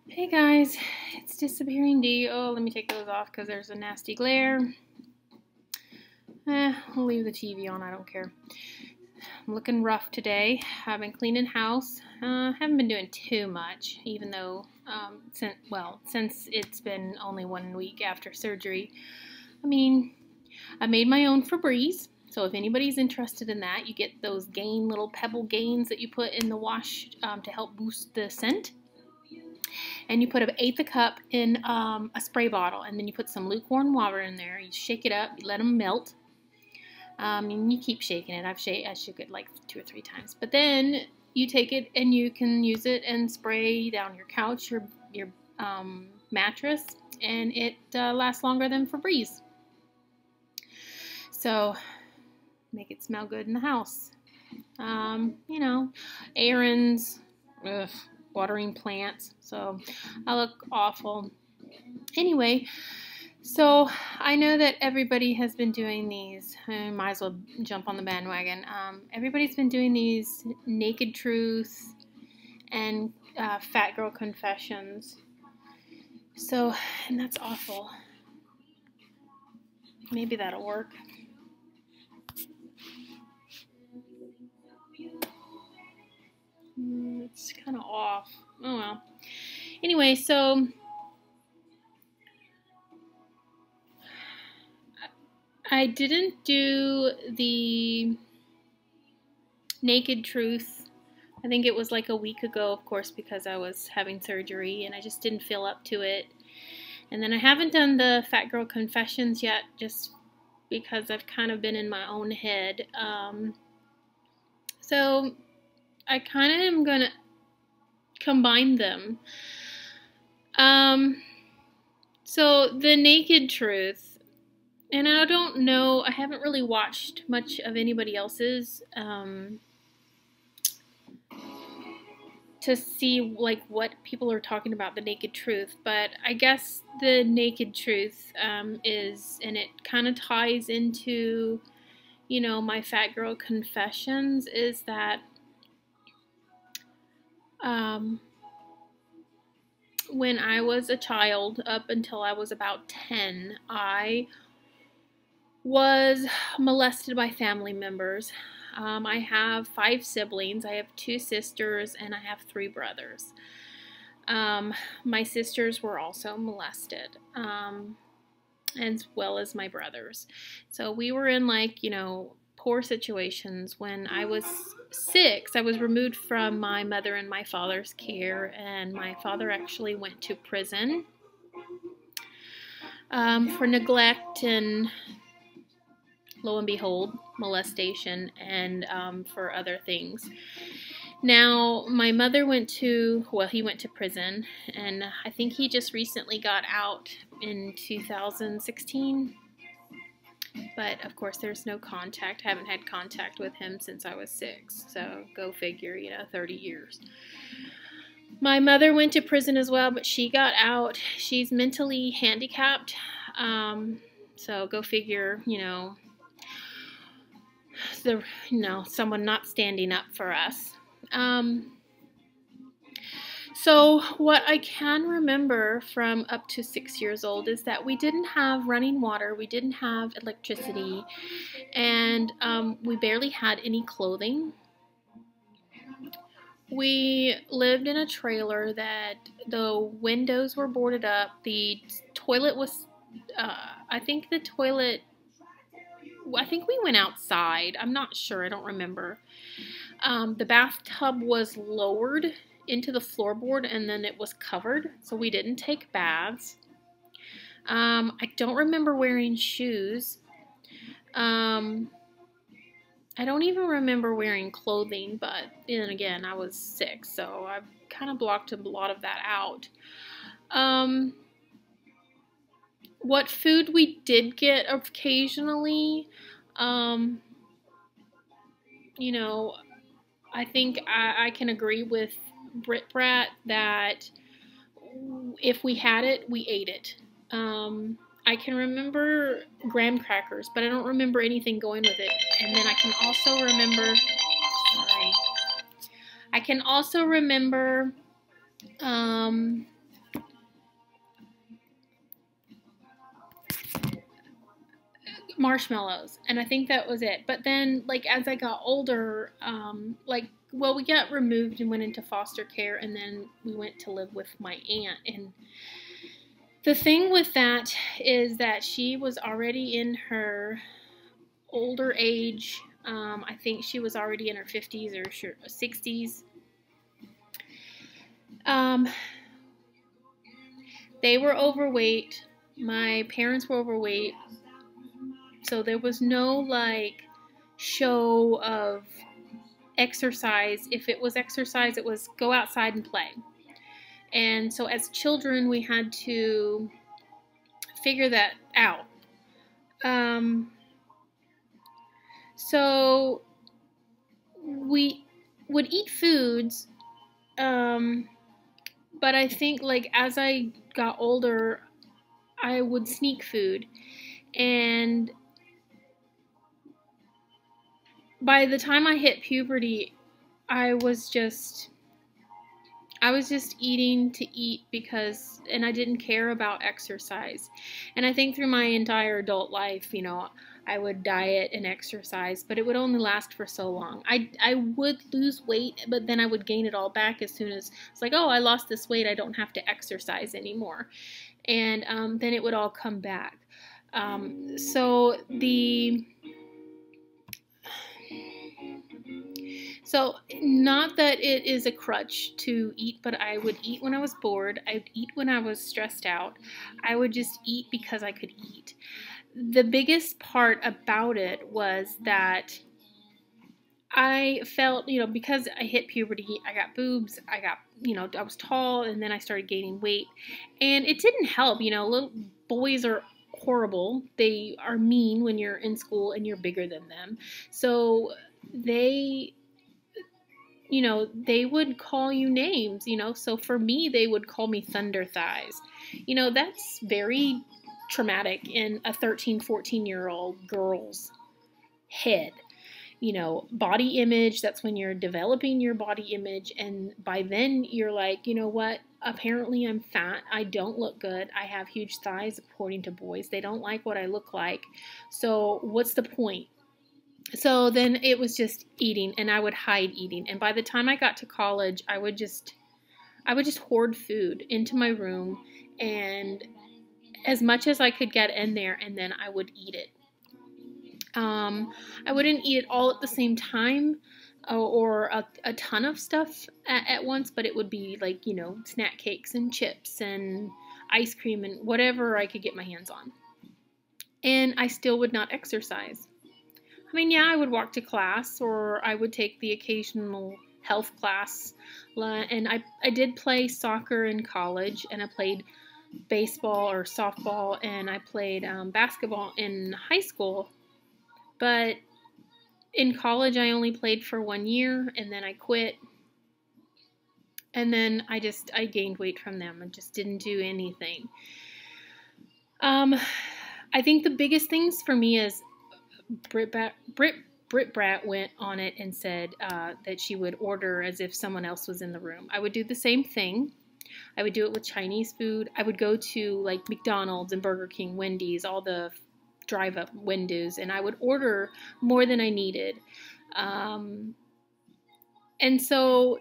Hey guys, it's Disappearing D. Oh, let me take those off because there's a nasty glare. I'll leave the TV on, I don't care. I'm looking rough today. I've been cleaning house. Haven't been doing too much, even though, since it's been only 1 week after surgery. I mean, I made my own Febreze. So if anybody's interested in that, you get those little pebble gains that you put in the wash to help boost the scent. And you put an eighth a cup in a spray bottle, and then you put some lukewarm water in there. You shake it up, you let them melt, and you keep shaking it. I shook it like 2 or 3 times. But then you take it and you can use it and spray down your couch, your mattress, and it lasts longer than Febreze. So make it smell good in the house. Errands, watering plants, so I look awful. Anyway, so I know that everybody has been doing these. I might as well jump on the bandwagon. Everybody's been doing these naked truth and fat girl confessions. So, and that's awful. Maybe that'll work. It's kind of off. Oh well. Anyway, so I didn't do the naked truth. I think it was like a week ago, of course, because I was having surgery and I just didn't feel up to it. And then I haven't done the fat girl confessions yet, just because I've kind of been in my own head. So I kind of am going to combine them. So the naked truth, and I don't know, I haven't really watched much of anybody else's to see like what people are talking about the naked truth, but I guess the naked truth is, and it kind of ties into, my fat girl confessions, is that when I was a child, up until I was about 10, I was molested by family members. I have 5 siblings. I have 2 sisters and I have 3 brothers. My sisters were also molested, as well as my brothers. So we were in poor situations. When I was 6, I was removed from my mother and my father's care, and my father actually went to prison for neglect and, lo and behold, molestation, and for other things. Now, my mother he went to prison, and I think he just recently got out in 2016. But, of course, there's no contact. I haven't had contact with him since I was 6. So, go figure, 30 years. My mother went to prison as well, but she got out. She's mentally handicapped. So, go figure, someone not standing up for us. So what I can remember from up to 6 years old is that we didn't have running water, we didn't have electricity, and we barely had any clothing. We lived in a trailer that the windows were boarded up. The toilet was, I think we went outside. I'm not sure. I don't remember. The bathtub was lowered into the floorboard and then it was covered, so we didn't take baths. I don't remember wearing shoes. I don't even remember wearing clothing, but then again, I was 6, so I kind of blocked a lot of that out. What food we did get occasionally, I think I can agree with Brit Brat that if we had it, we ate it. I can remember graham crackers, but I don't remember anything going with it. And then I can also remember, marshmallows, and I think that was it. But then, like, as I got older, well, we got removed and went into foster care, and then we went to live with my aunt. And the thing with that is that she was already in her older age. I think she was already in her 50s or 60s. They were overweight. My parents were overweight. So there was no, like, show of exercise. If it was exercise, it was go outside and play. And so as children, we had to figure that out. So we would eat foods, but I think, like, as I got older, I would sneak food. And by the time I hit puberty, I was just eating to eat because, and I didn't care about exercise. And I think through my entire adult life, you know, I would diet and exercise, but it would only last for so long. I would lose weight, but then I would gain it all back as soon as it's like, oh, I lost this weight, I don't have to exercise anymore. And then it would all come back. So not that it is a crutch to eat, but I would eat when I was bored. I'd eat when I was stressed out. I would just eat because I could eat. The biggest part about it was that I felt, you know, because I hit puberty, I got boobs, I was tall, and then I started gaining weight. And it didn't help, you know, little boys are horrible. They are mean when you're in school and you're bigger than them. So they would call you names, you know. So for me, they would call me Thunder Thighs. You know, that's very traumatic in a 13, 14-year-old girl's head. You know, body image, that's when you're developing your body image. And by then you're like, you know what? Apparently I'm fat. I don't look good. I have huge thighs, according to boys. They don't like what I look like. So what's the point? So then it was just eating, and I would hide eating. And by the time I got to college, I would just hoard food into my room, and as much as I could get in there, and then I would eat it. I wouldn't eat it all at the same time or a ton of stuff at once, but it would be like, you know, snack cakes and chips and ice cream and whatever I could get my hands on. And I still would not exercise. I mean, yeah, I would walk to class, or I would take the occasional health class. And I did play soccer in college, and I played baseball or softball, and I played basketball in high school. But in college, I only played for 1 year, and then I quit. And then I gained weight from them and just didn't do anything. I think the biggest things for me is Britt Brat went on it and said that she would order as if someone else was in the room. I would do the same thing. I would do it with Chinese food. I would go to, like, McDonald's and Burger King, Wendy's, all the drive-up windows, and I would order more than I needed. And so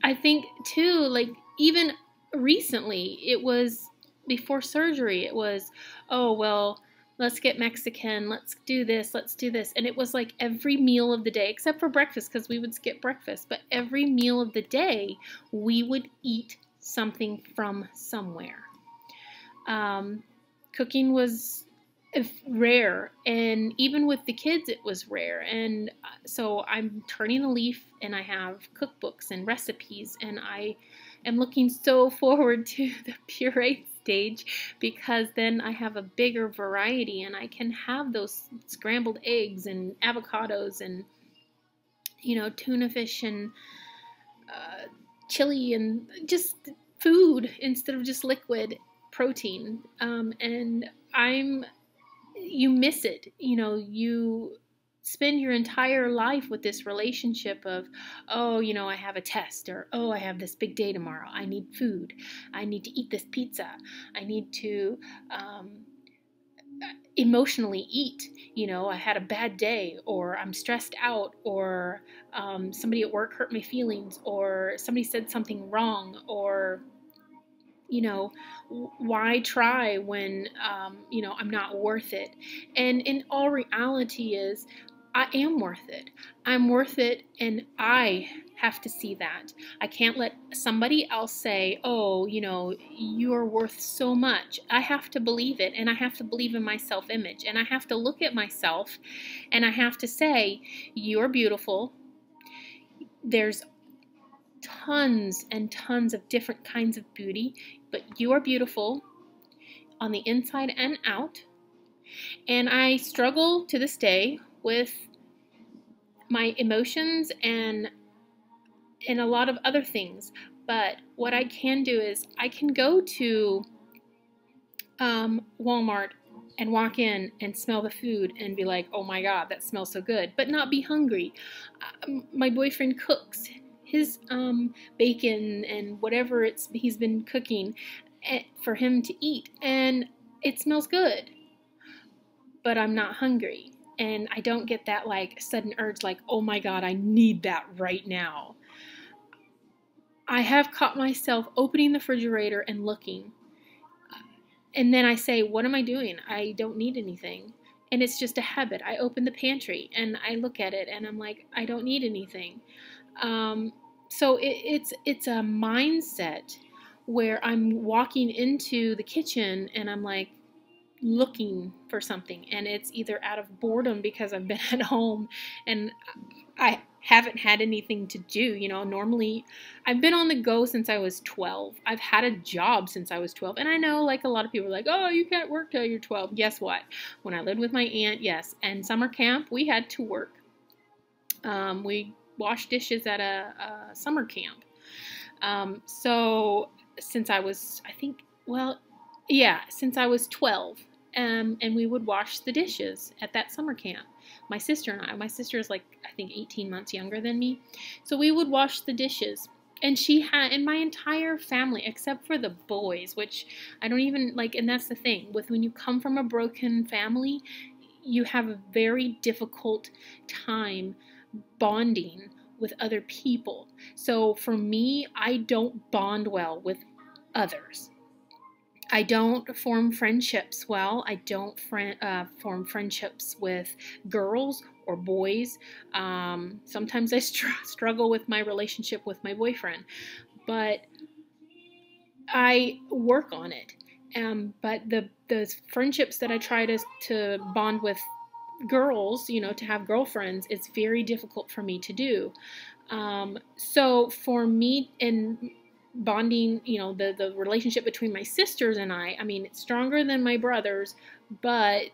I think too, like, even recently, it was before surgery, it was, oh, well, let's get Mexican, let's do this. And it was like every meal of the day, except for breakfast, because we would skip breakfast, but every meal of the day, we would eat something from somewhere. Cooking was rare, and even with the kids, it was rare. And so I'm turning a leaf, and I have cookbooks and recipes, and I am looking so forward to the puree stage, because then I have a bigger variety, and I can have those scrambled eggs and avocados and, you know, tuna fish and chili and just food instead of just liquid protein. And you miss it, you know, spend your entire life with this relationship of, oh, I have a test, or oh, I have this big day tomorrow. I need food. I need to eat this pizza. I need to emotionally eat. I had a bad day, or I'm stressed out, or somebody at work hurt my feelings, or somebody said something wrong, or why try when, I'm not worth it? And in all reality is, I am worth it. I'm worth it, and I have to see that. I can't let somebody else say, oh, you're worth so much. I have to believe it, and I have to believe in my self-image, and I have to look at myself, and I have to say, you're beautiful. There's tons and tons of different kinds of beauty, but you are beautiful on the inside and out. And I struggle to this day with my emotions and a lot of other things. But what I can do is I can go to Walmart and walk in and smell the food and be like, oh my God, that smells so good, but not be hungry. My boyfriend cooks his bacon and whatever he's been cooking for him to eat, and it smells good, but I'm not hungry, and I don't get that like sudden urge like, oh my God, I need that right now. I have caught myself opening the refrigerator and looking, and then I say, what am I doing? I don't need anything. And it's just a habit. I open the pantry and I look at it and I'm like, I don't need anything. So it's a mindset where I'm walking into the kitchen and I'm like looking for something, and it's either out of boredom because I've been at home and I haven't had anything to do. Normally I've been on the go since I was 12. I've had a job since I was 12. And I know like a lot of people are like, oh, you can't work till you're 12. Guess what? When I lived with my aunt, yes. And summer camp, we had to work. We washed dishes at a summer camp. So since I was, since I was 12. And we would wash the dishes at that summer camp. My sister and I. My sister is like, I think 18 months younger than me. So we would wash the dishes. And she had, and my entire family, except for the boys, which I don't even like, and that's the thing, when you come from a broken family, you have a very difficult time bonding with other people. So for me, I don't bond well with others. I don't form friendships well. I don't form friendships with girls or boys. Sometimes I struggle with my relationship with my boyfriend, but I work on it. But the friendships that I try to bond with girls, to have girlfriends, it's very difficult for me to do. So for me, in bonding, the relationship between my sisters and I mean, it's stronger than my brothers, but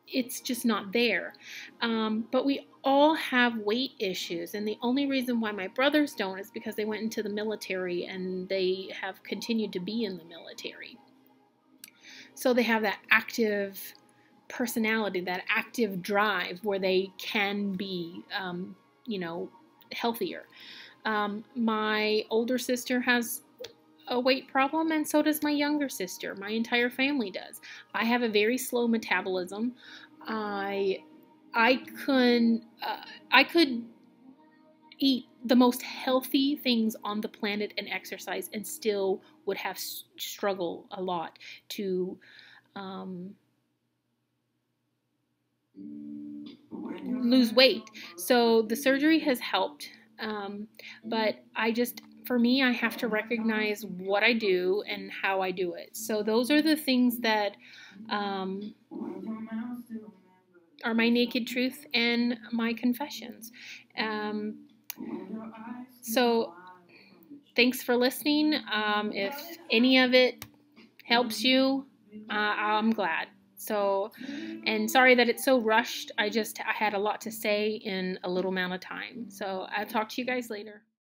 it's just not there. But we all have weight issues, and the only reason why my brothers don't is because they went into the military and they have continued to be in the military. So they have that active personality, that active drive where they can be, healthier. My older sister has a weight problem, and so does my younger sister. My entire family does. I have a very slow metabolism. I could eat the most healthy things on the planet and exercise and still would have struggle a lot to lose weight. So the surgery has helped. But for me, I have to recognize what I do and how I do it. So those are the things that are my naked truth and my confessions. So thanks for listening. If any of it helps you, I'm glad. So, and sorry that it's so rushed. I had a lot to say in a little amount of time. So I'll talk to you guys later.